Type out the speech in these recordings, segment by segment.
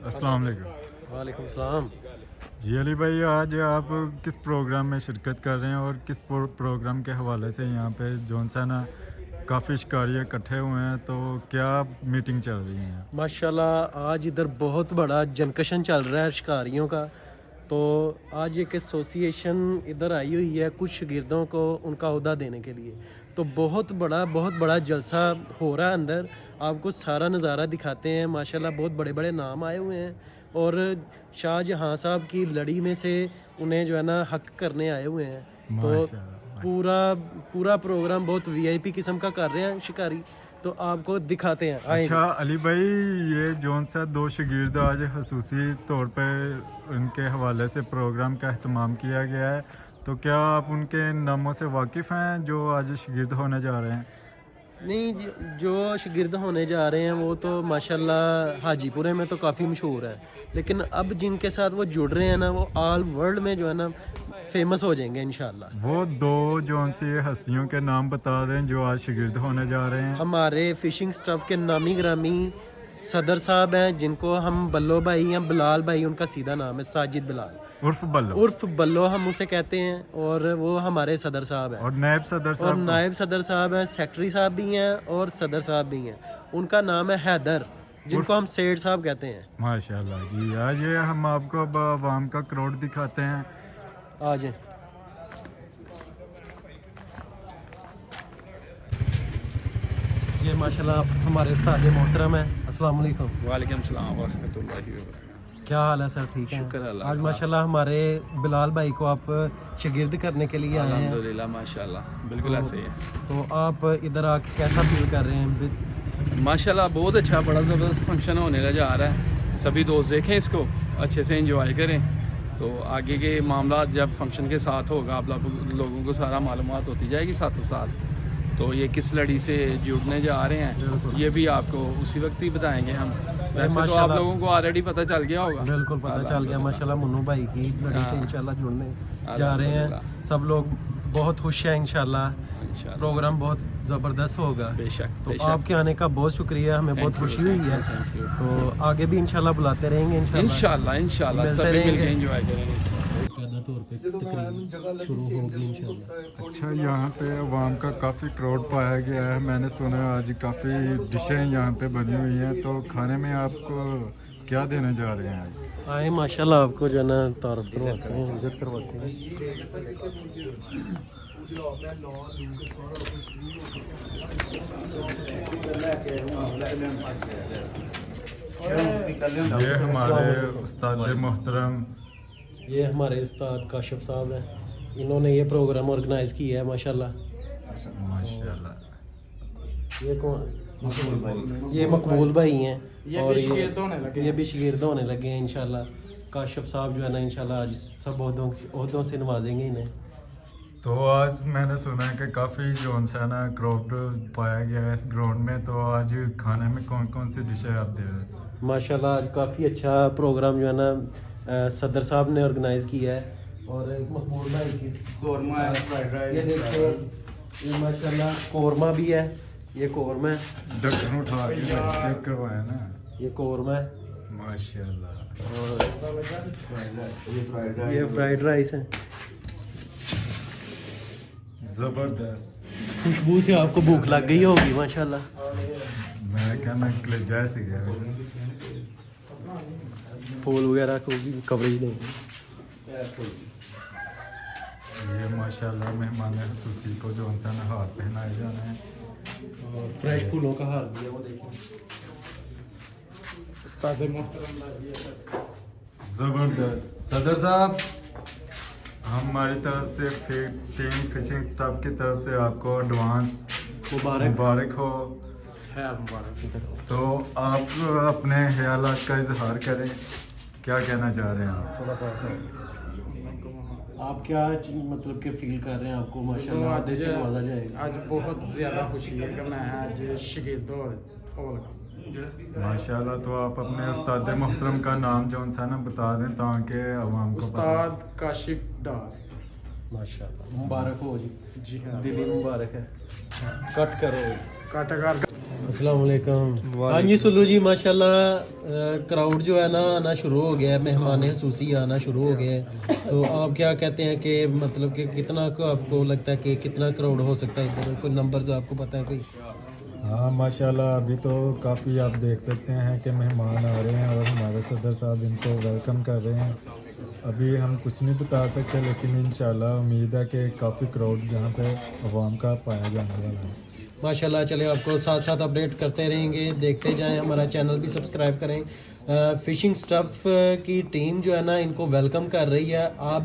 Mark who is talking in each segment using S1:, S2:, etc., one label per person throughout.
S1: अस्सलाम वालेकुम।
S2: वालेकुम सलाम।
S1: जी अली भाई, आज आप किस प्रोग्राम में शिरकत कर रहे हैं और किस प्रोग्राम के हवाले से यहाँ पे जौन सा ना काफ़ी शिकारी इकट्ठे हुए हैं, तो क्या मीटिंग चल रही है?
S2: माशाल्लाह आज इधर बहुत बड़ा जनकशन चल रहा है शिकारियों का। तो आज एक एसोसिएशन इधर आई हुई है कुछ शागिर्दों को उनका ओहदा देने के लिए। तो बहुत बड़ा जलसा हो रहा है अंदर। आपको सारा नज़ारा दिखाते हैं। माशाल्लाह बहुत बड़े बड़े नाम आए हुए हैं और शाहजहाँ साहब की लड़ी में से उन्हें जो है ना हक करने आए हुए हैं। तो
S1: माशाल्लाह।
S2: पूरा पूरा प्रोग्राम बहुत वीआईपी किस्म का कर रहे हैं शिकारी। तो आपको दिखाते हैं,
S1: अच्छा
S2: आएंगे।
S1: अली भाई, ये जौन सा दो शागिर्द आज खसूसी तौर पे उनके हवाले से प्रोग्राम का अहतमाम किया गया है, तो क्या आप उनके नामों से वाकिफ़ हैं जो आज शागिर्द होने जा रहे हैं?
S2: नहीं जो शागिर्द होने जा रहे हैं वो तो माशाल्लाह हाजीपुरे में तो काफ़ी मशहूर है। लेकिन अब जिनके साथ वो जुड़ रहे हैं ना वो ऑल वर्ल्ड में जो है ना फेमस हो जाएंगे इंशाल्लाह।
S1: वो दो जौन सी हस्तियों के नाम बता दें जो आज शागिर्द होने जा रहे हैं।
S2: हमारे फिशिंग स्टफ के नामी ग्रामी सदर साहब हैं, जिनको हम बल्लो भाई या बिलाल भाई उनका सीधा नाम है, साजिद बिलाल
S1: उर्फ बल्लो।
S2: उर्फ बल्लो हम उसे कहते हैं। और वो हमारे सदर साहब हैं।
S1: और नायब सदर
S2: और
S1: साहब
S2: नायब सदर साहब हैं, सेक्रेटरी साहब भी हैं और सदर साहब भी हैं। उनका नाम है हैदर, जिनको हम सेठ साहब कहते हैं।
S1: माशाल्लाह जी। आज ये हम आपको अब आवाम का क्राउड दिखाते हैं।
S2: आ जाए। ये माशाल्लाह हमारे उस्ताद मोहतरम है। अस्सलाम वालेकुम।
S3: वालेकुम सलाम व रहमतुल्लाहि व बरकातहू।
S2: क्या हाल है सर? ठीक है।
S3: शुक्र अल्लाह
S2: आज
S3: का।
S2: माशाल्लाह हमारे बिलाल भाई को आप शागिर्द करने के लिए आए हैं।
S3: अल्हम्दुलिल्लाह माशाल्लाह बिल्कुल ऐसे ही है।
S2: तो आप इधर आके कैसा फील कर रहे हैं?
S3: माशाल्लाह बहुत अच्छा, बड़ा ज़बरदस्त फंक्शन होने लगा जा रहा है। सभी दोस्त देखें इसको, अच्छे से एंजॉय करें। तो आगे के मामला जब फंक्शन के साथ होगा आप लोगों को सारा मालूमात होती जाएगी साथों साथ। तो ये किस लड़ी से जुड़ने जा रहे हैं ये भी आपको उसी वक्त ही बताएंगे हम। वैसे तो आप लोगों को ऑलरेडी पता चल गया होगा।
S2: बिल्कुल पता चल गया माशाल्लाह। मुन्नू भाई की लड़ी से इंशाल्लाह जुड़ने जा रहे हैं। सब लोग बहुत खुश हैं इंशाल्लाह। प्रोग्राम बहुत ज़बरदस्त होगा।
S3: बेशक।
S2: तो आपके आने का बहुत शुक्रिया, हमें बहुत खुशी हुई है। तो आगे भी इंशाल्लाह बुलाते रहेंगे
S3: इंशाल्लाह सभी मिलकर एंजॉय करेंगे।
S2: पैदा तौर पे तकरीब शुरू होगी इंशाल्लाह।
S1: अच्छा, यहाँ पे अवाम का काफ़ी क्राउड पाया गया है। मैंने सुना आज काफ़ी डिशें यहाँ पे बनी हुई हैं, तो खाने में आपको क्या देने जा रहे हैं आज?
S2: आए माशाल्लाह, आपको जो है ना तारफ़ करवाते हैं, विज़िट करवाते हैं।
S1: ये हमारे उस्ताद मोहतरम,
S2: ये हमारे उस्ताद काशिफ साहब हैं। इन्होंने ये प्रोग्राम ऑर्गेनाइज किया है माशाल्लाह। ये कौन? ये मकबूल भाई हैं। और ये भी शागिर्द होने लगे हैं इंशाल्लाह। काशिफ साहब जो है ना इंशाल्लाह आज सब ओहदों से नवाजेंगे इन्हें।
S1: तो आज मैंने सुना है कि काफ़ी जोन सा ना क्राउड पाया गया है इस ग्राउंड में, तो आज खाने में कौन कौन सी डिशें आप दे रहे हैं?
S2: माशाल्लाह आज काफ़ी अच्छा प्रोग्राम जो है ना सदर साहब ने ऑर्गेनाइज किया है। और एक मकबूल भाई की कौरमा है, फ्राइड राइस। ये देखिए, ये माशाल्लाह कौरमा भी है। ये कौरमा है,
S1: ढक्कन उठा के चेक करवाया ना।
S2: ये कौरमा है
S1: माशाल्लाह।
S2: और ये फ्राइड राइस है।
S1: ज़बरदस्त।
S2: खुशबू से आपको भूख लग गई होगी माशाल्लाह।
S1: मैं कहना कलेजा से गया।
S2: फूल वगैरह को भी कवरेज देंगे।
S1: ये माशाल्लाह मेहमान खसूसी को जो सा ना हाथ पहनाए जाना है।
S2: और फ्रेश फूलों का हार भी है, वो देखिए।
S1: ज़बरदस्त। सदर साहब, हमारी तरफ से टीम फिशिंग स्टाफ की तरफ से आपको एडवांस मुबारक हो।
S2: है मुबारक की तरफ।
S1: तो आप अपने ख्यालात का इजहार करें, क्या कहना चाह रहे हैं आप?
S2: थोड़ा सा आप क्या मतलब के फील कर रहे हैं? आपको माशाल्लाह आधे से नवाजा जाएगा।
S4: आज बहुत ज़्यादा खुशी है कि मैं आज शागिर्द और
S1: माशाल्लाह। तो आप अपने उस्ताद मोहतरम का नाम जो सा ना बता दें ताकि अवाम को
S4: उस्ताद काशिफ डार।
S2: माशाल्लाह मुबारक हो जी।
S4: जी हाँ,
S2: दिली मुबारक है। कट करो।
S4: काटागार
S2: अस्सलाम वालेकुम। हाँ जी सुल्लू जी, माशाल्लाह क्राउड जो है ना आना शुरू हो गया है, मेहमान खसूसी आना शुरू हो गए हैं। तो आप क्या कहते हैं कि मतलब कि कितना को आपको लगता है कि कितना क्राउड हो सकता है इधर, कोई नंबर्स आपको पता है कोई?
S1: हाँ माशाल्लाह, अभी तो काफ़ी आप देख सकते हैं कि मेहमान आ रहे हैं और हमारे सदर साहब इनको वेलकम कर रहे हैं। अभी हम कुछ नहीं बता सकते, लेकिन इंशाल्लाह उम्मीद है कि काफ़ी क्राउड यहाँ पे अवाम का पाया जाने वाला है।
S2: माशाल्लाह, चले आपको साथ साथ अपडेट करते रहेंगे, देखते जाएं, हमारा चैनल भी सब्सक्राइब करें। फिशिंग स्टफ की टीम जो है ना इनको वेलकम कर रही है। आप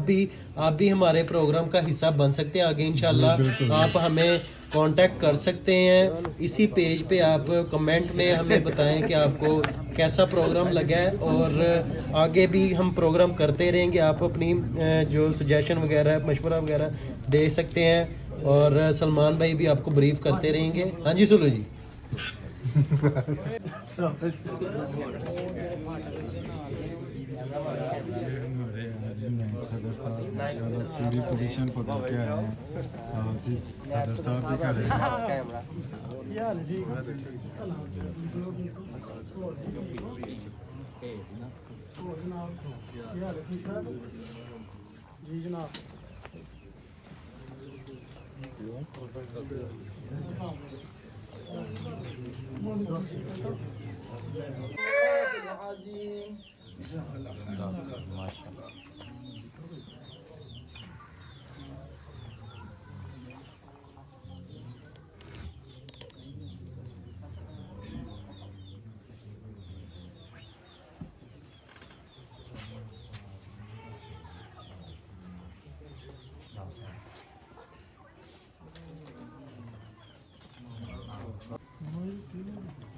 S2: भी हमारे प्रोग्राम का हिस्सा बन सकते हैं आगे इंशाल्लाह। आप हमें कांटेक्ट कर सकते हैं इसी पेज पे, आप कमेंट में हमें बताएं कि आपको कैसा प्रोग्राम लगा है, और आगे भी हम प्रोग्राम करते रहेंगे। आप अपनी जो सजेशन वगैरह मशवरा वगैरह दे सकते हैं, और सलमान भाई भी आपको ब्रीफ करते रहेंगे। हाँ जी सुल्लू जी।
S1: हमारे आज नए सदर साहब माशाल्लाह पूरी पोजीशन पकड़ के आए हैं। साहब जी सदर साहब भी कर रहे हैं।
S4: जी जनाब।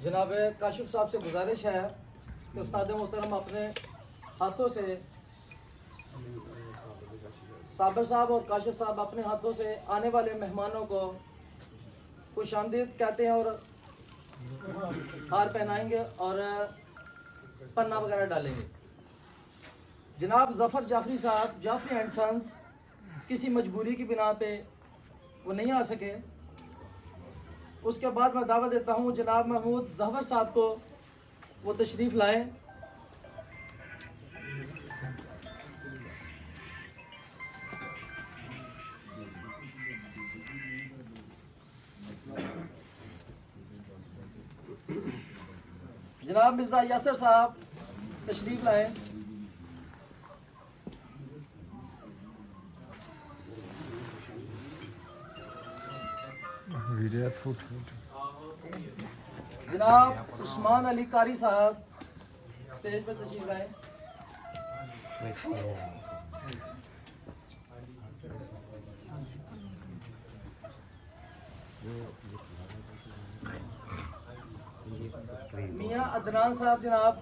S4: जनाब काशिफ साहब से गुजारिश है कि उस्ताद मोहतरम अपने हाथों से, साबर साहब और काशिफ साहब अपने हाथों से आने वाले मेहमानों को खुशामदीद कहते हैं और हार पहनाएंगे और पन्ना वगैरह डालेंगे। जनाब जफ़र जाफरी साहब, जाफरी एंड सन्स, किसी मजबूरी की बिना पे वो नहीं आ सके। उसके बाद मैं दावा देता हूँ जनाब महमूद जहवर साहब को वो तशरीफ़ लाएं। जनाब मिर्ज़ा यासर साहब तशरीफ़ लाएं। जनाब उस्मान अली कारी साहब स्टेज पर तशरीफ लाएं। मियां अदनान साहब जनाब।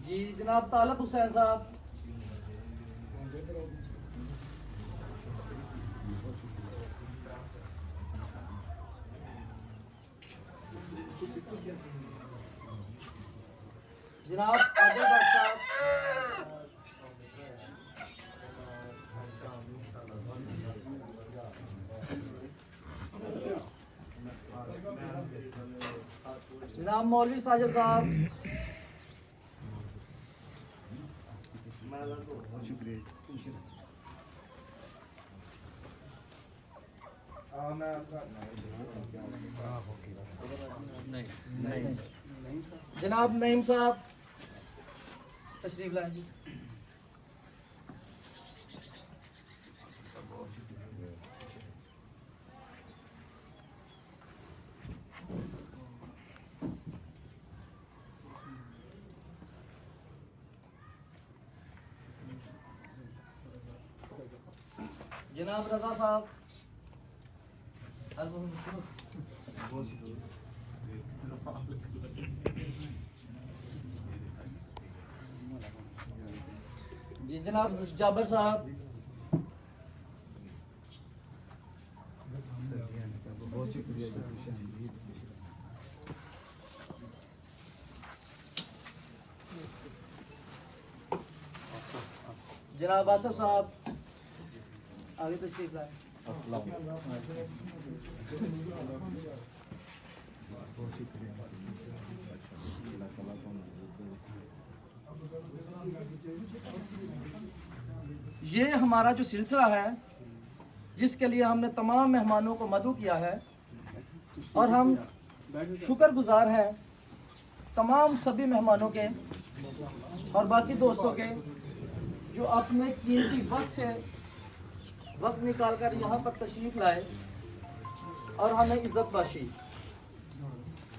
S4: जी जनाब तालब हुसैन साहब। जनाब आदिल भट्ट साहब। जनाब मौलवी साजिद साहब। जनाब नईम साहब तशरीफ लाएं जी। जनाब रजा साहब। जी जनाब जाबर साहब। जनाब आसफ साहब आगे तशरीफ लाए। ये हमारा जो सिलसिला है जिसके लिए हमने तमाम मेहमानों को मदऊ किया है और हम शुक्रगुजार हैं तमाम सभी मेहमानों के और बाकी दोस्तों के जो अपने कीमती वक्त निकाल कर यहाँ पर तशरीफ़ लाए और हमें इज़्ज़त बख्शी।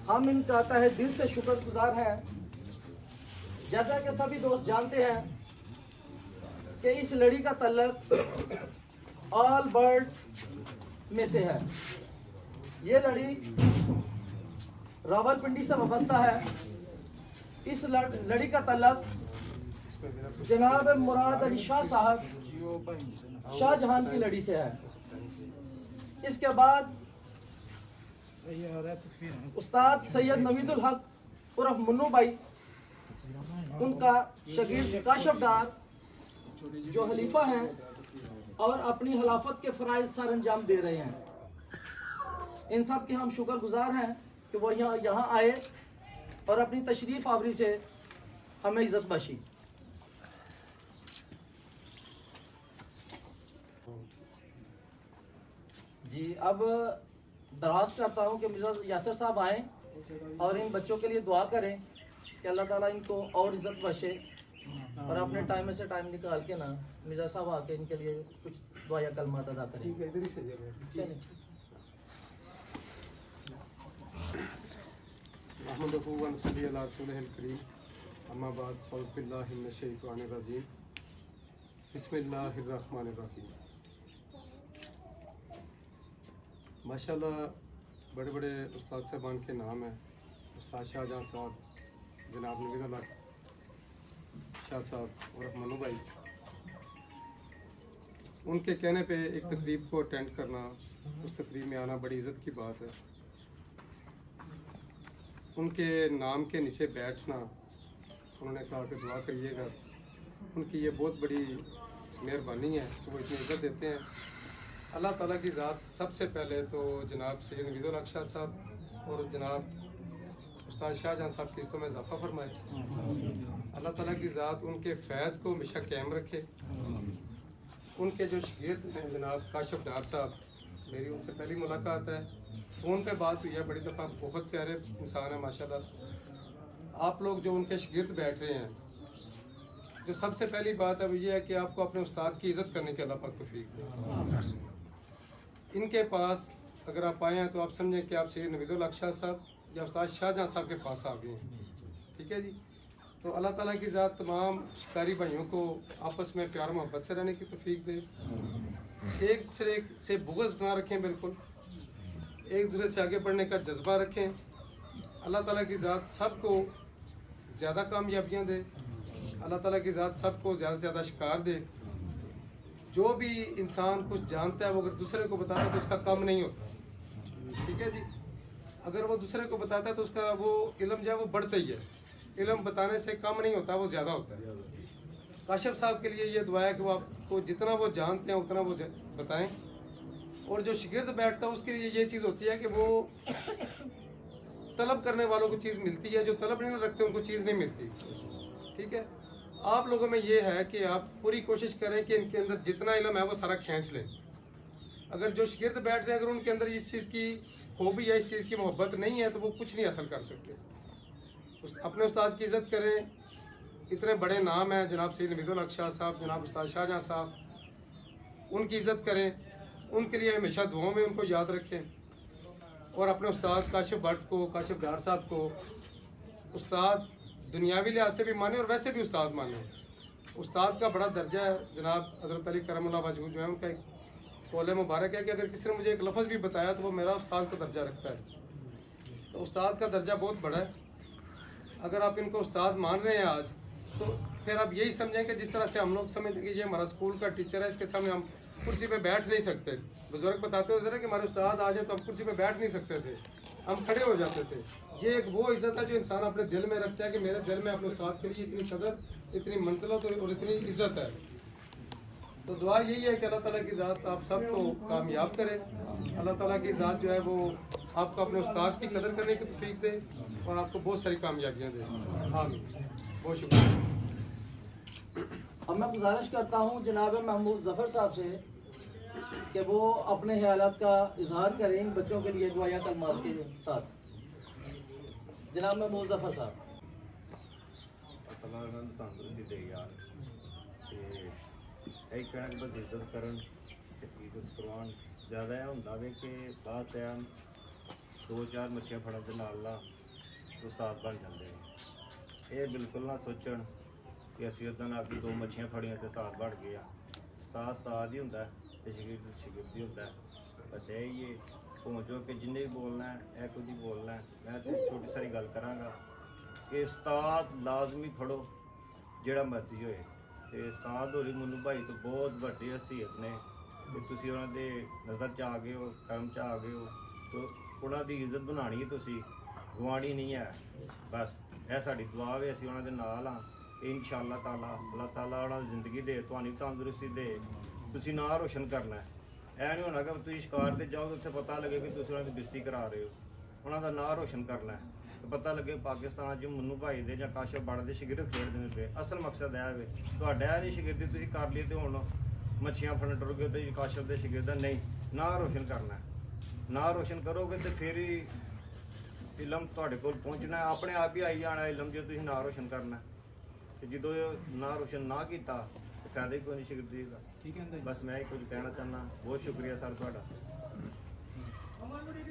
S4: हम इनका तहे दिल से शुक्रगुजार हैं। जैसा कि सभी दोस्त जानते हैं कि इस लड़ी का तल्लक ऑल बर्ड में से है। ये लड़ी रावलपिंडी से वाबस्ता है। इस लड़ी का तल्लक जनाब मुराद अली शाह साहब शाहजहां की लड़ी से है। इसके बाद उस्ताद सैयद नवीदुल हक उर्फ मुन्नू भाई, उनका शगीर्द काशिफ डार जो खलीफा हैं और अपनी खिलाफत के फ़राइज़ सर अंजाम दे रहे हैं। इन सब के हम शुक्रगुजार हैं कि वो यहाँ आए और अपनी तशरीफ़ आवरी से हमें इज़्ज़त बख्शी। जी अब दरख्वास्त करता हूँ कि मिर्ज़ा यासिर साहब आएँ और इन बच्चों के लिए दुआ करें कि अल्लाह ताला इनको और इज़्ज़त बख्शे और अपने टाइम में से टाइम निकाल के ना मिर्ज़ा साहब आके इनके लिए कुछ दुआ या कलमात अदा करें। चलिए।
S5: माशाल्लाह बड़े बड़े उस्ताद साहबान के नाम हैं। उस्ताद शाहजहां साहब, जनाब नवीदुल हक शाह साहब और मनु भाई, उनके कहने पे एक तकरीब को अटेंड करना, उस तकरीब में आना बड़ी इज़्ज़त की बात है। उनके नाम के नीचे बैठना, उन्होंने कहा कि दुआ करिएगा, उनकी ये बहुत बड़ी मेहरबानी है कि वो इतनी इज़्ज़त देते हैं। अल्लाह ताला की ज़ात सबसे पहले तो जनाब सैयद नवीदुल हक शाह साहब और जनाब उस्ताद शाहजहां साहब की इज़्ज़तों में इजाफ़ा फरमाए। अल्लाह ताला की ज़ात उनके फैज़ को हमेशा कायम रखे। उनके जो शागिर्द हैं जनाब काशिफ डार साहब, मेरी उनसे पहली मुलाकात है, फ़ोन पे बात हुई है बड़ी दफ़ा। बहुत प्यारे इंसान है माशाल्लाह। आप लोग जो उनके शागिर्द बैठ रहे हैं, जो सबसे पहली बात है वो ये है कि आपको अपने उस्ताद की इज़्ज़त करने के अल्लाह पाक तौफीक दे। इनके पास अगर आप आए हैं तो आप समझें कि आप सैयद नवीदुल हक शाह साहब या उस्ताद शाहजहां साहब के पास आ गए हैं। ठीक है जी। तो अल्लाह ताला की ज़ात तमाम शिकारी भाइयों को आपस में प्यार मोहब्बत से रहने की तौफीक दे। एक दूसरे से बुग़्ज़ ना रखें, बिल्कुल एक दूसरे से आगे बढ़ने का जज्बा रखें। अल्लाह ताला की ज़ात सबको ज़्यादा कामयाबियाँ दे। अल्लाह ताला की ज़ात सबको ज़्यादा से ज़्यादा शिकार दे। जो भी इंसान कुछ जानता है वो अगर दूसरे को बताता है तो उसका कम नहीं होता। ठीक है जी। अगर वो दूसरे को बताता है तो उसका वो इल्म जो है वो बढ़ता ही है। इल्म बताने से कम नहीं होता, वो ज़्यादा होता है। काशिफ साहब के लिए ये दुआ है कि वो आपको जितना वो जानते हैं उतना वो बताएं। और जो शागिर्द बैठता है उसके लिए ये चीज़ होती है कि वो तलब करने वालों को चीज़ मिलती है, जो तलब नहीं रखते उनको चीज़ नहीं मिलती। ठीक है। आप लोगों में ये है कि आप पूरी कोशिश करें कि इनके अंदर जितना इल्म है वो सारा खींच लें। अगर जो शागिर्द बैठ रहे हैं अगर उनके अंदर इस चीज़ की हॉबी या इस चीज़ की मोहब्बत नहीं है तो वो कुछ नहीं हासिल कर सकते। अपने उस्ताद की इज़्ज़त करें। इतने बड़े नाम हैं जनाब सैयद नवीदुल हक शाह साहब, जनाब उस्ताद शाहजहां साहब, उनकी इज़्ज़त करें। उनके लिए हमेशा दुआओं में उनको याद रखें। और अपने उस्ताद काशिफ भट्ट को, काशिफ डार साहब को उस्ताद दुनियावी लिहाज से भी माने और वैसे भी उस्ताद माने। उस्ताद का बड़ा दर्जा है। जनाब हज़रत अली करमुल्लाह वजहू जो है उनका एक कौल मुबारक है कि अगर किसी ने मुझे एक लफ्ज़ भी बताया तो वो मेरा उस्ताद का दर्जा रखता है। तो उस्ताद का दर्जा बहुत बड़ा है। अगर आप इनको उस्ताद मान रहे हैं आज, तो फिर आप यही समझें कि जिस तरह से हम लोग समझते कि ये हमारा स्कूल का टीचर है, इसके सामने हम कुर्सी पे बैठ नहीं सकते। बुजुर्ग बताते होते थे कि हमारे उस्ताद आ जाए तो हम कुर्सी पे बैठ नहीं सकते थे, हम खड़े हो जाते थे। ये एक वो इज़्ज़त है जो इंसान अपने दिल में रखता है कि मेरे दिल में अपने उस्ताद के लिए इतनी कदर, इतनी मंजिलत और इतनी इज़्ज़त है। तो दुआ यही है कि अल्लाह ताला की ज़ात आप सबको कामयाब करे। अल्लाह ताला की ज़ात जो है वो आपको अपने उस्ताद की कदर करने की तौफीक दे और आपको बहुत सारी कामयाबियाँ दे। आमीन। बहुत शुक्रिया।
S4: अब मैं गुजारिश करता हूँ जनाब महमूद ज़फ़र साहब से कि वो अपने ख्यालात का इजहार करें इन बच्चों के लिए दुआया कलमात के साथ। जनाब महमूद ज़फ़र साहब।
S6: अल्लाह उन्होंने तंदुरुस्ती दे यार ते यही कहना कि बस इज्जत करन ते इज्जत करवान। ज़्यादा यह होंदा वे कि बाद टाइम 2-4 मच्छियां फड़न दे नाल ना उस्ताद बन जाते हैं। ये बिल्कुल ना सोचन कि असीं उस दिन अभी 2 मच्छियां फड़ियां ते उस्ताद बन गया। उस्ताद ही होंदा ते शगिर्द ही होंदा। बस यही है पहुँचो कि जिन्हें भी बोलना है कुछ ही बोलना है। मैं तो छोटी सारी गल करांगा कि उस्ताद लाजमी फड़ो ਜਿਹੜਾ ਮਰਜ਼ੀ ਹੋਏ ਤੇ ਉਸਤਾਦ ਹੋਰੀ ਮੈਨੂੰ ਭਾਈ ਤੋਂ ਬਹੁਤ ਵੱਡੀ ਹਸੀਅਤ ਨੇ ਕਿ ਤੁਸੀਂ ਉਹਨਾਂ ਦੇ ਨਜ਼ਰ 'ਚ ਆ ਗਏ ਹੋ, ਕਰਮ 'ਚ ਆ ਗਏ ਹੋ ਤੇ ਉਹਨਾਂ ਦੀ ਇੱਜ਼ਤ ਬਣਾਉਣੀ ਹੈ, ਤੁਸੀਂ ਗਵਾਣੀ ਨਹੀਂ ਹੈ। ਬਸ ਇਹ ਸਾਡੀ ਦੁਆ ਹੈ, ਅਸੀਂ ਉਹਨਾਂ ਦੇ ਨਾਲ ਹਾਂ। ਇਨਸ਼ਾਅੱਲਾ ਤਾਲਾ ਅੱਲਾਹ ਤਾਲਾ ਉਹਨਾਂ ਦੀ ਜ਼ਿੰਦਗੀ ਦੇ, ਤੁਹਾਨੂੰ ਤੰਦਰੁਸਤੀ ਦੇ, ਤੁਸੀਂ ਨਾਂ ਰੋਸ਼ਨ ਕਰਨਾ ਹੈ। ਇਹ ਨਹੀਂ ਹੋਣਾ ਕਿ ਤੁਸੀਂ ਸ਼ਿਕਾਰ ਤੇ ਜਾਓ ਉੱਥੇ ਪਤਾ ਲੱਗੇ ਕਿ ਤੁਸੀਂ ਉਹਨਾਂ ਦੀ ਬੇਇੱਜ਼ਤੀ ਕਰਾ ਰਹੇ ਹੋ। ਉਹਨਾਂ ਦਾ ਨਾਂ ਰੋਸ਼ਨ ਕਰਨਾ ਹੈ। पता लगे पाकिस्तान च मन्नू भाई दे या काशिफ बड़ दे शगिर्द खेडदे पे। असल मकसद है वे तुहाडा है नहीं शगिर्दी तुसीं कर ली ते हुण मच्छियां फड़न टुर गए ते काशिफ दे शगिर्द नहीं। ना रोशन करना है, ना रोशन करोगे तो फिर ही इलम तुहाडे कोल पहुंचना है, अपने आप ही आई जाना इलम जो तुसीं ना रोशन करना है। ते जदों ना रोशन ना कीता तो फायदा ही कोई नहीं शगिर्दी दा। ठीक है, बस मैं ही कुछ कहना चाहना। बहुत शुक्रिया सर तुहाडा।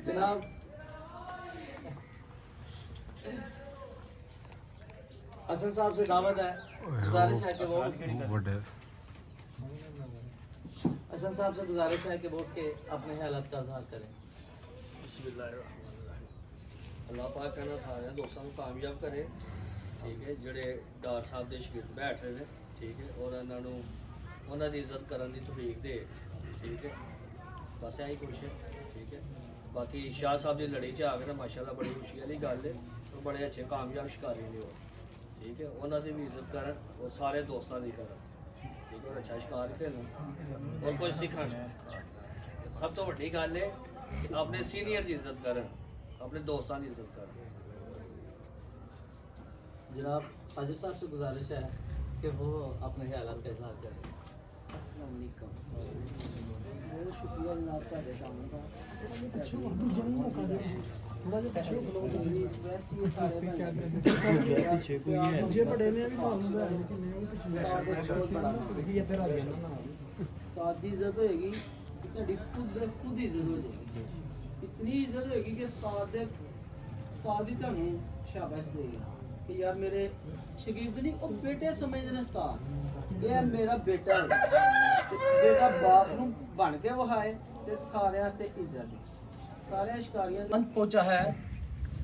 S4: जनाब हसन साहब से दावत है, गुजारिश है कि वो हसन साहब से गुजारिश है कि वो के अपने हालात का इजहार करें।
S7: अल्लाह पाक कहना सारे दोस्तों को कामयाब करे। ठीक है, जेडे डार साहब के शगिर्द बैठ रहे हैं, ठीक है, और उन्होंने उन्होंने इज्जत करने की तौफीक दे। ठीक है, बस यही कुछ है। ठीक है, बाकी शाह साहब की लड़ी च आ गए माशाल्लाह बड़ी खुशी वाली गल है और बड़े अच्छे कामयाब शिकारी ने वो। ठीक है, उन्होंने भी इज्जत करन और सारे दोस्तों की करन। ठीक है, और अच्छा शिकार खेलन और कुछ सीखन। सब तो वड्डी गल है अपने सीनियर की इज्जत करन, अपने दोस्तों की इज्जत करन।
S4: जनाब साजिद साहब से गुजारिश है कि वो अपने ख्यालात का इजहार करें।
S7: अस्सलाम वालेकुम। बहुत शुक्रिया जनाब ਤੁਹਾਡੇ ਕੰਮ ਦਾ। रिक्वेस्ट ये सारे पीछे कोई है मुझे बड़े ने भी उस्ताद दी इज्जत होएगी, ਤੁਹਾਡੀ खुद इज्जत हो जाएगी। इतनी इज्जत होएगी कि उस्ताद ही ਤੁਹਾਨੂੰ शाबाश देगा कि यार मेरे शगिर्द नहीं वो बेटे समझते हैं उस्ताद ये मेरा बेटा है। बेटा बाप नूं बन के वहाए ते सारे वास्ते इज्जत है। सारे शिकारियां
S4: अंत पहुंचा है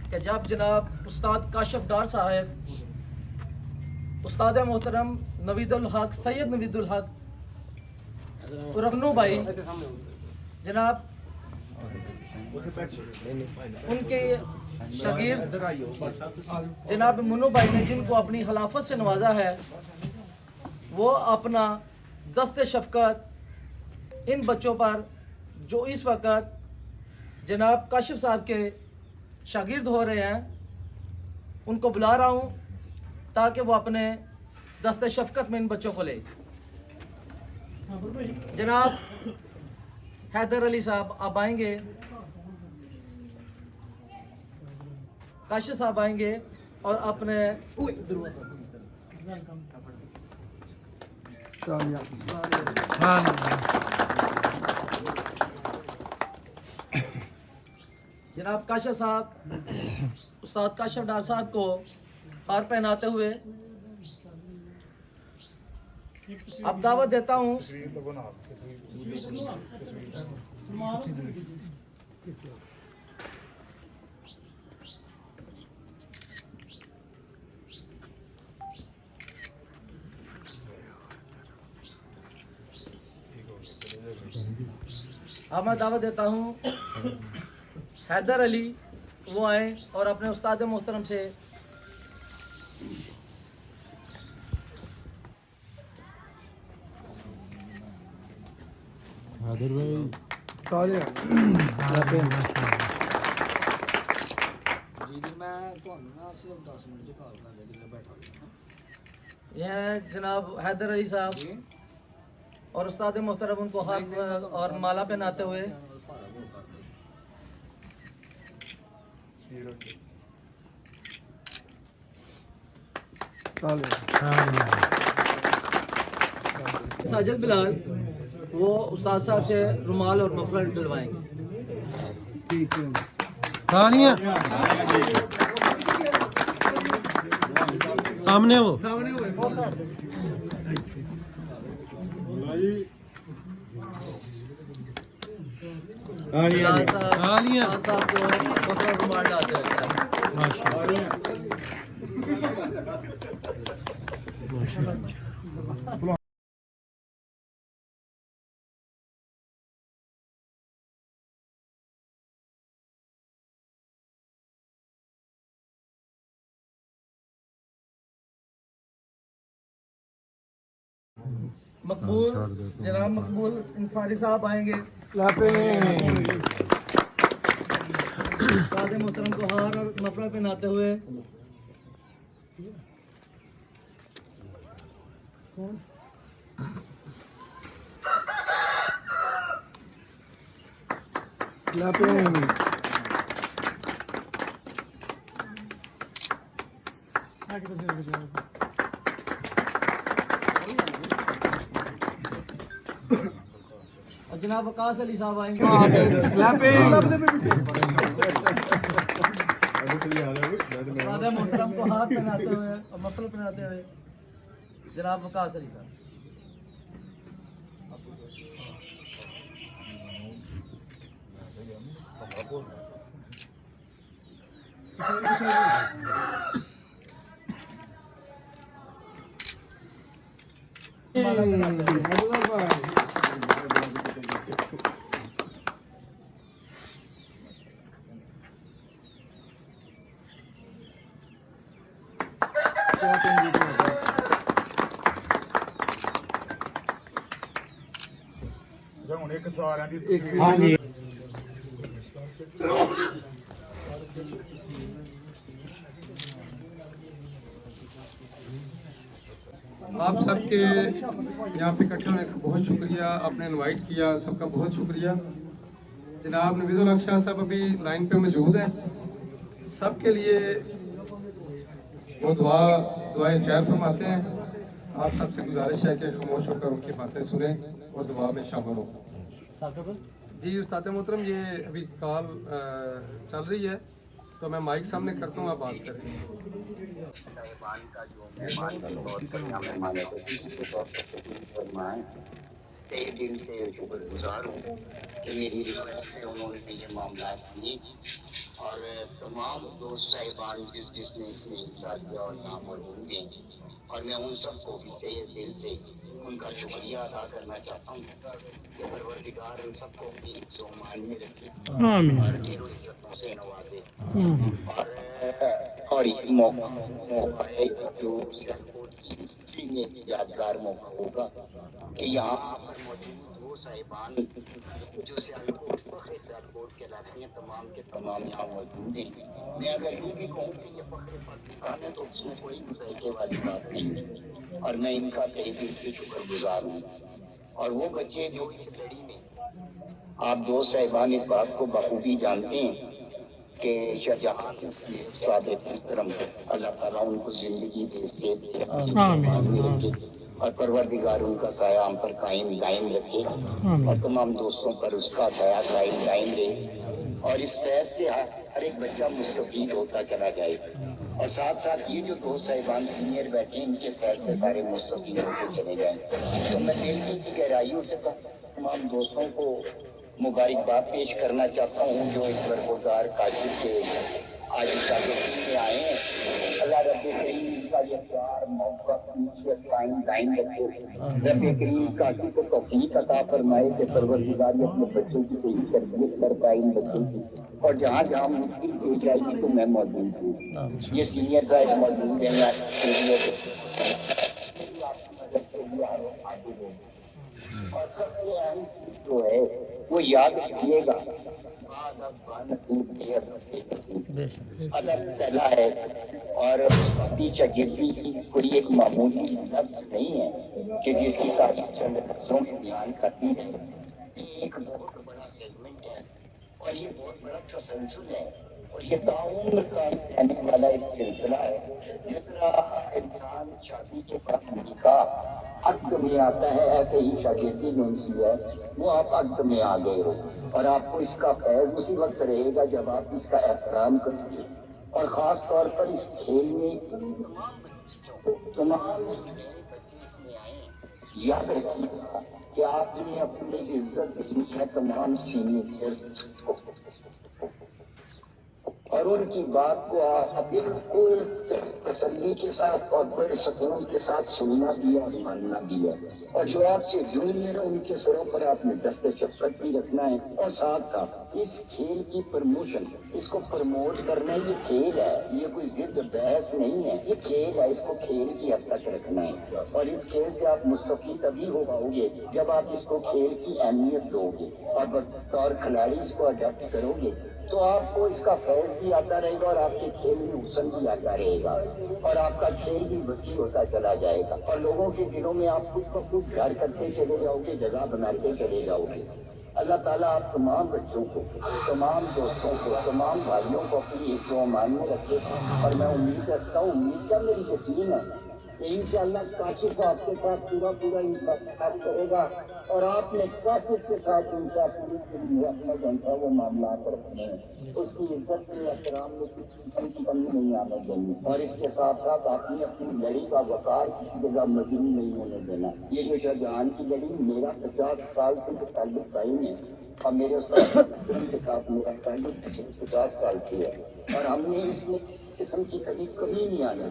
S4: कि जब जनाब उस्ताद काशिफ डार साहब, उस्ताद मोहतरम नवीदुल हक सैयद नवीदुल हक रवनू भाई जनाब उनके शगीर जनाब मुन्नू भाई ने जिनको अपनी खिलाफत से नवाजा है, वो अपना दस्ते शफकत इन बच्चों पर जो इस वक्त जनाब काशिफ साहब के शागिर्द हो रहे हैं उनको बुला रहा हूँ ताकि वो अपने दस्ते शफकत में इन बच्चों को ले। जनाब हैदर अली साहब आप आएंगे, काशिफ साहब आएंगे और अपने जनाब काशिफ साहब उस्ताद काशिफ डार साहब को हार पहनाते हुए अब दावत देता हूँ अब मैं दावत देता हूँ हैदर अली वो आए और अपने उस्ताद मोहतरम से ये हैं जनाब हैदर अली साहब और उस्ताद मोहतरम उनको हाथ और माला पहनाते हुए। साजिद बिलाल वो उस्ताद साहब से रुमाल और मफलर डलवाएंगे।
S2: तालियां सामने हो।
S4: बिलाल साहब
S2: तालियां
S4: साहब को मफलर रुमाल डालते हैं। मकबूल जनाब मकबूल इंसारी साहब आएंगे। उस्ताद मोहतरम को हार और मफलर पहनाते हुए। और जनाब वकास अली साहब आएंगे। उस्ताद मोहतरम को हाथ पहनाते हुए और मफलर पहनाते हुए जनाब वकास अली साहब।
S5: आप सबके यहाँ पे इकट्ठे होने का बहुत शुक्रिया। आपने इनवाइट किया, सबका बहुत शुक्रिया। जनाब नवीदुल हक शाह साहब अभी लाइन पे मौजूद हैं। सबके लिए वो दुआएं खैर फरमाते हैं। आप सबसे गुजारिश है कि खामोश होकर उनकी बातें सुने और दुआ में शामिल हो। जी उस्ताद मोहतरम, ये अभी कॉल चल रही है तो मैं माइक सामने करता हूँ, आप बात करें।
S8: साहिबान का जो मेहमान के तौर पर या मेहमान के तौर पर कई दिन से शुक्रगुजार हूँ कि मेरी रिक्वेस्ट पे उन्होंने ये मामला किए और तमाम दोस्त साहिबान जिसने इसमें हिस्सा लिया और यहाँ मौजूद हैं, और मैं उन सबको भी तहे दिल से उनका शुक्रिया अदा करना चाहता हूँ कि परवरदिगार उन सबको अपनी जो मान में रखे और ढेरों इज्जतों से नवाजे। और ये मौका है जो सियालकोट की हिस्ट्री में यादगार मौका होगा कि यहाँ पर मौजूद वो साहिबान जो सियालकोट फख्र सियालकोट कहलाते हैं तमाम के तमाम यहाँ मौजूद हैं। मैं अगर यूँ भी कहूँ कि ये फख्र पाकिस्तान है तो उसमें कोई मुज़ाहिके वाली बात नहीं, और मैं इनका तहे दिल से शुक्रगुजार हूँ। और वो बच्चे जो इस लड़ी में, आप दो साहिबान इस बात को बखूबी जानते हैं कि शाहजहां सादिक करम अल्लाह ताला उनको जिंदगी दे, सेहत दे और परवरदिगार उनका साया हम पर कायम दायम रखे और तमाम दोस्तों पर उसका साया कायम दायम रहे और इस फैज से हर एक बच्चा मुस्तफीद होता चला जाए। और साथ साथ ये जो दो साहिबान सीनियर बैठे इनके फैज से सारे मुस्तफीद होते चले जाए। तो मैं दिल की गहराइयों से तमाम दोस्तों को मुबारकबाद पेश करना चाहता हूँ जो इस बरगुज़ार काशिफ के आज शागिर्दी में आए हैं। अल्लाह रब्बे करीम का ये प्यार मोहब्बत कायम दायम रखे। रब्बे करीम काशिफ को तौफीक अता फरमाए कि परवरदिगार अपने बच्चों की सही तरबियत कर कायम रखेगी और जहाँ जहाँ मुश्किल हो जाएगी तो मैं मौजूद हूँ। ये सीनियर साहब मौजूद हैं और सबसे अहम जो है वो याद रखिएगा। अदब पहला है और उस्तादी शागिर्दी की कोई एक मामूली लफ्ज नहीं है कि जिसकी तारीफ चंद लफ्जों में बयान करती है। ये एक बहुत बड़ा सेगमेंट है और ये बहुत बड़ा तसलसल है और ये ताउम्र का रहने वाला एक सिलसिला है। जिस तरह इंसान शादी के बाद निकाह अक्द में आता है, ऐसे ही शागिर्दी में उनसी है वो आप अक्द में आ गए हो और आपको इसका फैज उसी वक्त रहेगा जब आप इसका एहतराम करेंगे। और ख़ास तौर पर इस खेल में तमाम बच्चे इसमें आए, याद रखिएगा कि आपने अपनी इज्जत दी है तमाम सीनियर्स को और उनकी बात को आप बिल्कुल तसल्ली के साथ और बड़े सुकून के साथ सुनना भी और मानना भी है। और जो आपसे जूनियर है उनके सरों पर आपने दस्ते शफ़क़त भी रखना है और साथ साथ इस खेल की प्रमोशन, इसको प्रमोट करना। ये खेल है, ये कोई जिद बहस नहीं है, ये खेल है, इसको खेल की हद तक रखना है। और इस खेल से आप मुस्तफ़ीद तभी हो पाओगे जब आप इसको खेल की अहमियत दोगे और बतौर खिलाड़ी इसको अडॉप्ट करोगे तो आपको इसका फैज भी आता रहेगा और आपके खेल में हुस्न भी आता रहेगा और आपका खेल भी वसी होता चला जाएगा और लोगों के दिलों में आप खुद को खुद घर करते चले जाओगे, जगह बनाते चले जाओगे। अल्लाह ताला आप तमाम बच्चों को, तमाम दोस्तों को, तमाम भाइयों को अपनी एक मान में रखे और मैं उम्मीद रखता हूँ, उम्मीद क्या मेरी यकीन है इंशाअल्लाह काशिफ आपके साथ पूरा इंसाफ करेगा और आपने काशिफ के साथ इंसाफ पूरी अपना जनता वो मामला रखने हैं। उसकी इज्जत में, एहतराम में किसी किस्म की कमी नहीं आने देनी और इसके साथ साथ आपने अपनी लड़ी का वकार किसी जगह मजबूरी नहीं होने देना। ये जो शाहजहान की लड़ी मेरा 50 साल से ताल्लुक कायम है और मेरे के साथ मेरा ताल्लुक 50 साल से है और हमने इसमें किसी किस्म की कभी नहीं आना।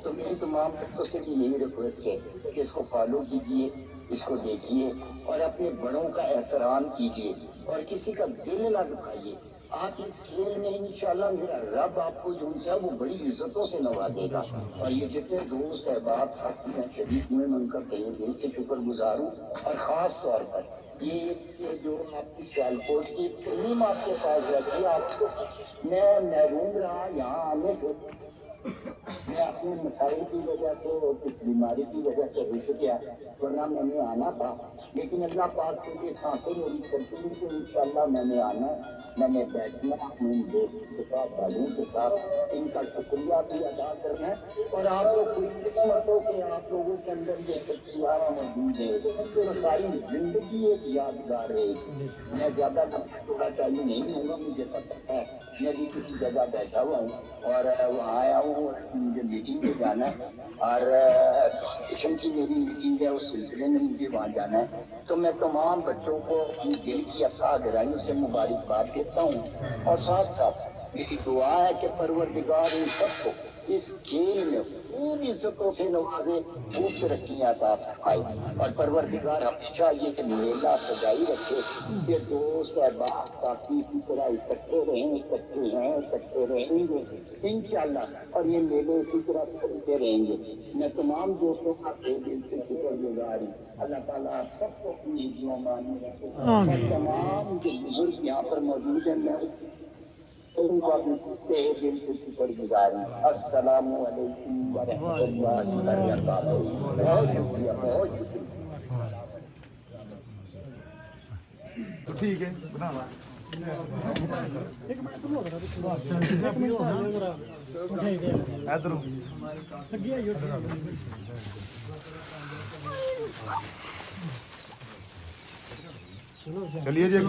S8: तो मेरी तमाम बच्चों से भी यही रिक्वेस्ट है कि इसको फॉलो कीजिए, इसको देखिए और अपने बड़ों का एहतराम कीजिए और किसी का दिल ना दुखाइए। आप इस खेल में इंशाल्लाह मेरा रब आपको जो है वो बड़ी इज्जतों से नवाजेगा और ये जितने दोस्त अहबाब साथी हैं शरीक में उनका दिल से शुक्रगुजार हूँ। और ख़ास तौर पर ये जो आपकी सियालकोट की तलीम आपके पास रहती है, आपको मैं महरूम रहा यहाँ आने से। मैं अपने मसाइल की वजह से और कुछ बीमारी की वजह से रुक गया वरना मैंने आना था, लेकिन अल्लाह पाक के लिए सांसें मेरी करती हूँ कि इंशाअल्लाह मैंने आना, मैंने बैठना अपने दोस्तों के साथ, भाइयों के साथ, इनका शुक्रिया भी अदा करना है। और आप लोग पूरी किस्मत हो कि आप लोगों के अंदर ये शख्सियात मौजूद है तो सारी जिंदगी एक यादगार रहेगी। मैं ज्यादा थोड़ा टाइम नहीं लूँगा, मुझे पता है मैं भी किसी जगह बैठा हुआ हूँ और वहाँ आया हूँ, मुझे मीटिंग में जाना है और एसोसिएशन की मेरी मीटिंग है, उस सिलसिले में मुझे वहाँ जाना है। तो मैं तमाम बच्चों को अपनी दिल की अथाह गहराइयों से मुबारकबाद देता हूँ और साथ साथ मेरी दुआ है कि परवरदिगार इन सबको इस खेल में खूब इज्जतों से नवाजे, खूब तरक्कियां अता फरमाए और परवरदिगार हमेशा ये कि मेला सजाई रखे कि दोस्त अहबाब साथी इसी तरह इकट्ठे रहें, इकट्ठे रहेंगे इंशाअल्लाह और ये मेले इसी तरह चलते रहेंगे। मैं तमाम दोस्तों का दिल से शुक्रगुजार हूँ। अल्लाह ताला आप सबको अपनी ईमान में रखे और तमाम जो बुजुर्ग यहाँ पर मौजूद हैं मैं उनको अपने दिल से शुक्रगुजार हूँ। अस्सलामु अलैकुम व रहमतुल्लाहि व बरकातहू। बहुत शुक्रिया, बहुत शुक्रिया।
S1: ठीक है बना चलिए जी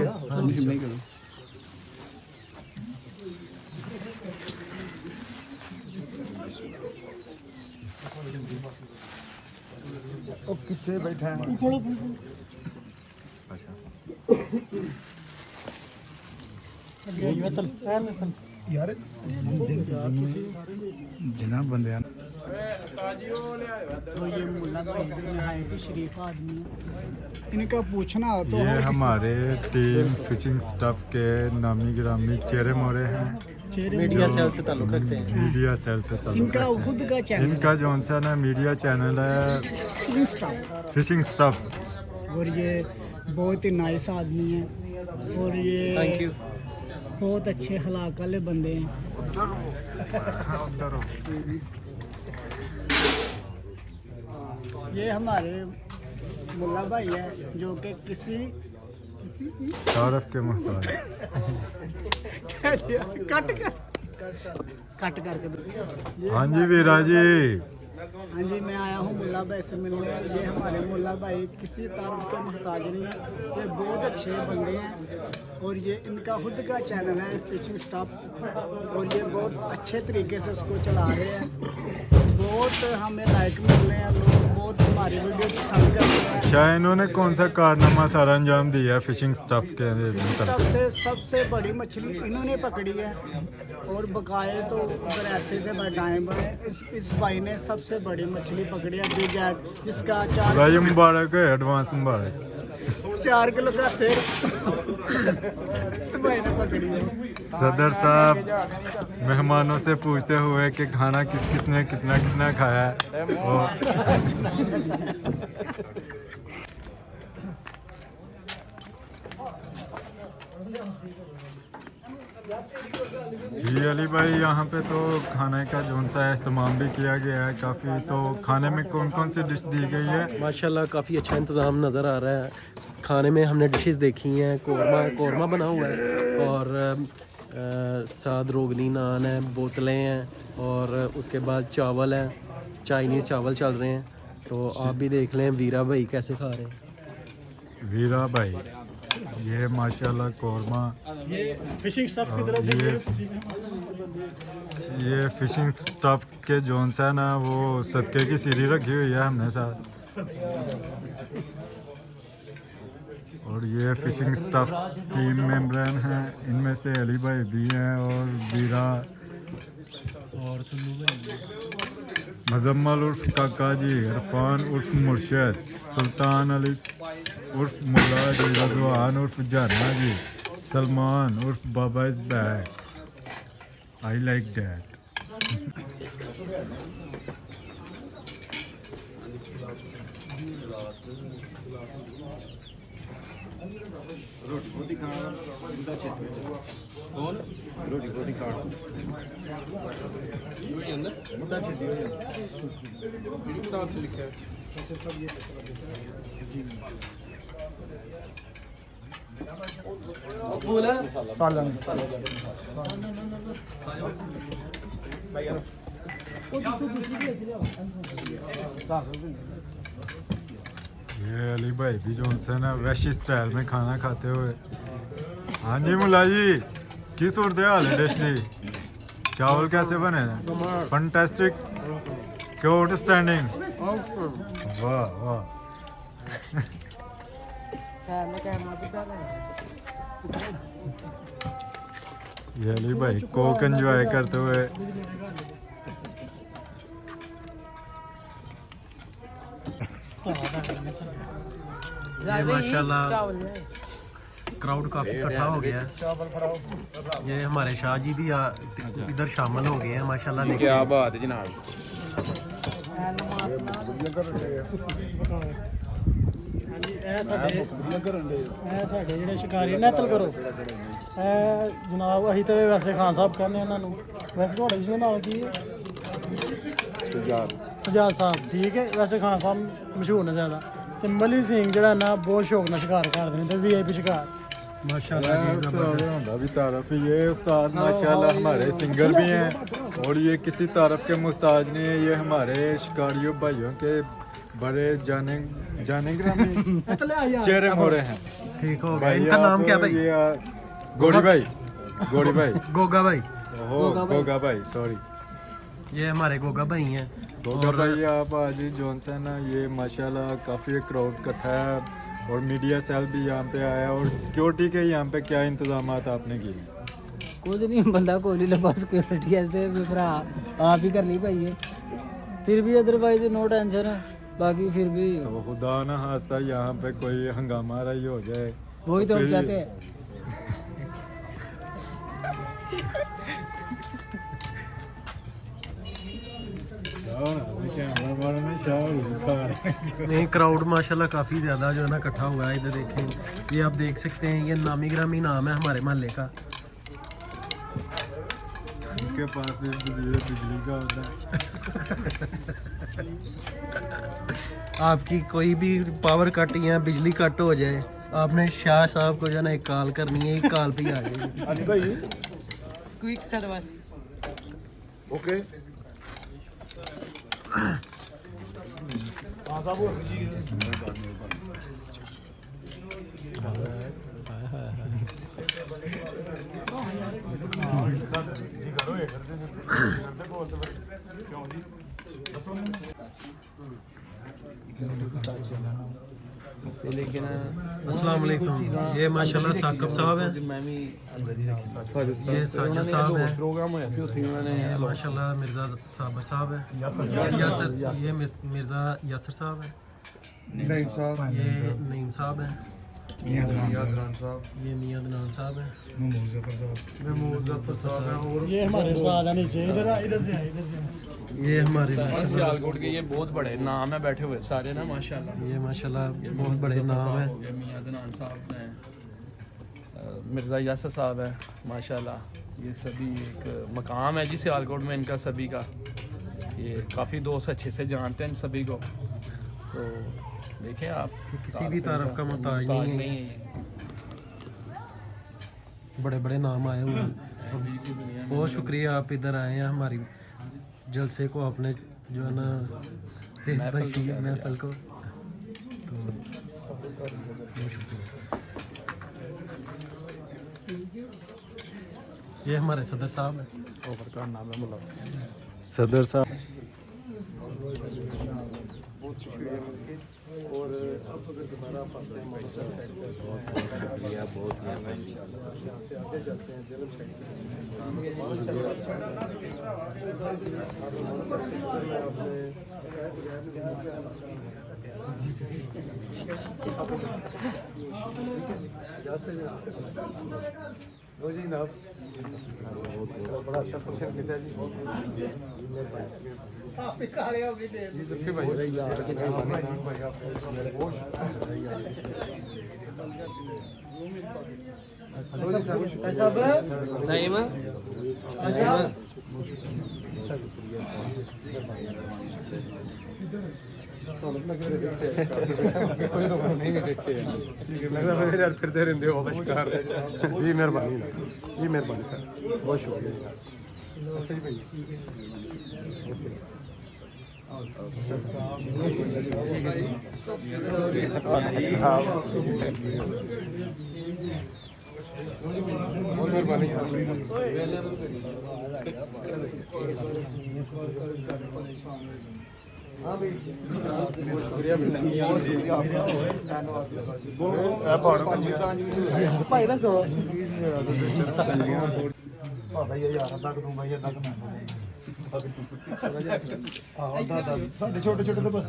S1: कितने बैठे हैं यार जना बंदे
S9: तो ये मुल्ला भाई भी नहायत शरीफ आदमी है, इनका पूछना तो
S1: ये हमारे टीम फिशिंग स्टाफ के नामी गिरामी चेहरे मोरे हैं,
S2: मीडिया सेल से ताल्लुक रखते हैं।
S1: मीडिया सेल से ताल्लुक
S9: इनका
S1: रखते हैं।
S9: खुद का चैनल
S1: इनका जो सा ना मीडिया चैनल है
S9: फिशिंग स्टाफ
S1: फिशिंग स्टाफ
S9: और ये बहुत ही नाइस आदमी है और ये
S2: थैंक यू।
S9: बहुत अच्छे हलाक वाले बंदे हैं। ये हमारे मुल्ला भाई है जो कि किसी
S1: तारफ के मुहताज।
S9: कट करके दो।
S1: हाँ जी वीरा जी।
S9: हाँ जी, मैं आया हूँ मुल्ला भाई से मिलने। ये हमारे मुल्ला भाई किसी तारुफ के मोहताज नहीं है, ये बहुत अच्छे बंदे हैं और ये इनका खुद का चैनल है फिशिंग स्टॉप और ये बहुत अच्छे तरीके से उसको चला रहे हैं। बहुत हमें लाइक मिल रहे हैं, लोग बहुत हमारी वीडियो पसंद करते हैं।
S1: अच्छा, इन्होंने कौन सा कारनामा सारा अंजाम दिया है फिशिंग स्टफ के मतलब?
S9: सबसे बड़ी मछली इन्होंने पकड़ी है और बकाए तो उधर ऐसे थे बताए बने। इस भाई ने सबसे बड़ी मछली पकड़ी है बिग एड, जिसका
S1: भाई मुबारक है, एडवांस मुबारक।
S9: 4 किलो का शेर इस भाई ने पकड़ी है।
S1: सदर साहब मेहमानों से पूछते हुए कि खाना किस किस ने कितना कितना खाया है। जी अली भाई, यहाँ पे तो खाने का जो सा एहतमाम भी किया गया है काफ़ी। तो खाने में कौन कौन सी डिश दी गई है?
S2: माशाल्लाह काफ़ी अच्छा इंतज़ाम नज़र आ रहा है। खाने में हमने डिशेस देखी हैं, कोरमा बना हुआ है और साथ रोगनी नान है, बोतलें हैं और उसके बाद चावल है, चाइनीज़ चावल चल रहे हैं। तो आप भी देख लें वीरा भाई कैसे खा रहे हैं।
S1: वीरा भाई, ये माशाल्लाह कोरमा,
S9: ये फिशिंग स्टफ की तरफ से
S1: ये फिशिंग स्टफ के जोन सा है ना, वो सदके की सीढ़ी रखी हुई है हमने साथ। और ये फिशिंग स्टफ टीम मेंबर हैं, इनमें से अली भाई भी हैं और वीरा और मजम्मल उर्फ काका जी, इरफान उर्फ मुर्शद, सुल्तान अली उर्फ मुल्ला जी, रज़वान उर्फ झरना जी, सलमान उर्फ Baba is back, I like that. ये अली भाई भी जो है ना वैशी स्टाइल में खाना खाते हुए। हाँ जी मुल्ला जी, की सूरत हाल है डिश दी? चावल कैसे बने हैं? फंटास्टिक, क्यों आउटस्टैंडिंग, वाह वाह। ये अली भाई कोक एंजॉय करते हुए।
S2: ये माशाल्लाह क्राउड काफ़ी इकट्ठा हो गया है। ये हमारे शाह जी भी इधर शामिल हो गए हैं माशाल्लाह। क्या बात है जनाब।
S9: ਸਾਡੇ ਜਿਹੜੇ ਸ਼ਿਕਾਰੀ ਨਤਲ ਕਰੋ ਜਨਾਬ। ਅਸੀਂ ਤਾਂ ਵੈਸੇ ਖਾਨ ਸਾਹਿਬ ਕਹਿੰਦੇ ਉਹਨਾਂ ਨੂੰ, ਵੈਸੇ ਤੁਹਾਡਾ ਜੀ ਨਾਮ ਕੀ ਹੈ? ਸਜਾਦ ਸਾਹਿਬ, ਠੀਕ ਹੈ। ਵੈਸੇ ਖਾਨ ਸਾਹਿਬ ਮਸ਼ਹੂਰ ਨੇ ਜ਼ਿਆਦਾ, ਤੇ ਮਲੀ ਸਿੰਘ ਜਿਹੜਾ ਨਾ ਬਹੁਤ ਸ਼ੌਕ ਨਾਲ ਸ਼ਿਕਾਰ ਕਰਦੇ ਨੇ, ਤੇ VIP ਸ਼ਿਕਾਰ
S1: माशाल्लाह भी तारफ। ये उस्ताद माशाल्लाह हमारे सिंगर भी हैं और ये किसी तारफ के मुहताज नहीं है। ये हमारे शिकारियों भाइयों के बड़े जाने ग्रामी चेहरे मोहरे हैं।
S2: ठीक हो गया। इनका नाम क्या भाई?
S1: गोड़ी भाई, गोड़ी भाई,
S2: गोगा भाई,
S1: गोगा भाई, सॉरी।
S2: ये हमारे गोगा भाई हैं।
S1: गोगा भाई, आप आज जोन सा ना, ये माशाल्लाह काफ़ी क्राउड इकट्ठा है और मीडिया सेल भी यहाँ पे आया। और सिक्योरिटी के यहाँ पे क्या इंतजाम आपने किए?
S10: कुछ नहीं, बंदा कोई नहीं लगा सिक्योरिटी ऐसे भरा आप ही कर ली भाई है, फिर भी अदरवाइज नो टेंशन है। बाकी फिर भी
S1: तो खुदा ना हादसा यहाँ पे कोई हंगामा रही हो जाए,
S10: वही तो हम चाहते हैं।
S1: कैमरा
S2: नहीं, क्राउड माशाल्लाह काफ़ी ज़्यादा जो है ना इकट्ठा हुआ है इधर। देखें, ये आप देख सकते हैं, ये नामी ग्रामी नाम है हमारे मोहल्ले का।
S1: उनके पास भी वज़ीर बिजली का होता है।
S2: आपकी कोई भी पावर कट या बिजली कट हो जाए, आपने शाह साहब को जो है ना एक कॉल करनी है, एक कॉल पे ही आ जाएगी।
S11: Quick service.
S12: ओके
S3: लेकिन
S2: अस्सलाम वालेकुम। ये माशाल्लाह साकिब साहब हैं, ये साजिद साहब हैं,
S3: प्रोग्राम होया सी उत्थे उन्होंने
S2: ये माशाल्लाह मिर्ज़ा साबिर साहब हैं, यासर, ये मिर्ज़ा यासर साहब हैं,
S12: नहीं साहब,
S2: ये नईम साहब हैं,
S12: यादरान साहब,
S2: ये मियां अदनान साहब हैं,
S12: महमूद जफर साहब हैं और
S9: ये हमारे साथ है नीचे, इधर से
S2: ये हमारे
S3: और
S2: माशाल्लाह,
S3: सियालकोट के ये बहुत बड़े नाम है बैठे हुए सारे ना माशाल्लाह।
S2: ये माशाल्लाह बहुत बड़े नाम हैं।
S3: हो गए, मियां अदनान साहब हैं, मिर्ज़ा यासर साहब है माशाल्लाह। ये सभी एक मकाम है जी सियालकोट में इनका सभी का। ये काफ़ी दोस्त अच्छे से जानते हैं इन सभी को। तो देखें आप,
S2: किसी भी तारफ का मोहताज नहीं है, बड़े बड़े नाम आए हुए हैं। बहुत शुक्रिया आप इधर आए हैं, हमारी जलसे को आपने जो है ना महफिल को, तो बहुत शुक्रिया। ये हमारे सदर साहब हैं,
S1: सदर साहब
S2: और अब अगर दोबारा फंसते हैं मोहम्मद साइड पे तो
S6: बहुत यहाँ इंशाल्लाह
S2: यहाँ से आगे चलते हैं जेलम साइड से। जी जनाब, बड़ा अच्छा फंक्शन किया जी।
S12: फिरते रहते हो नमस्कार जी, मेहरबानी जी, मेहरबानी सर, बहुत शुक्रिया जी। अच्छा जी भाई, बहुत मेहरबानी। छोटे छोटे तो बस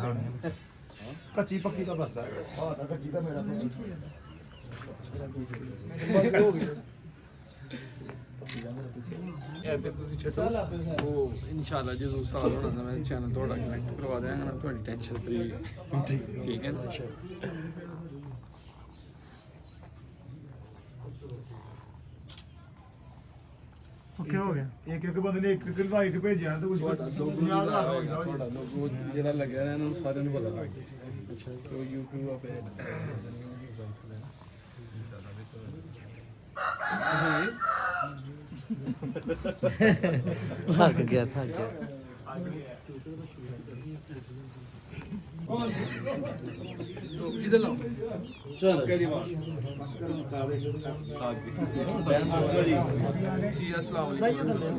S12: कच्ची पक्की का बसता है। कच्ची का मेरा
S3: ਇੱਧਰ ਤੁਸੀਂ ਛੱਡੋ, ਉਹ ਇਨਸ਼ਾਅੱਲਾ ਜਦੋਂ ਸਾਲ ਹੋਣਾ ਤਾਂ ਮੈਂ ਚੈਨਲ ਤੁਹਾਡਾ ਕਨੈਕਟ ਕਰਵਾ ਦਿਆਂਗਾ ਨਾ, ਤੁਹਾਡੀ ਟੈਨਸ਼ਨ ਫਰੀ। ਠੀਕ ਹੈ ਨਾ?
S12: क्या हो गया? एक एक बंदे ने एक एक लाइक भेजा तो कुछ
S3: ਤੁਹਾਡਾ ਲੋਗੋ ਜਿਹੜਾ ਲੱਗਿਆ ਨਾ, ਇਹਨੂੰ ਸਾਰਿਆਂ ਨੂੰ ਪਤਾ ਲੱਗ ਗਿਆ। ਅੱਛਾ, तो YouTube पे
S10: थक गया
S3: इधर लाओ।
S10: चलो
S3: जी अस्सलाम वालेकुम।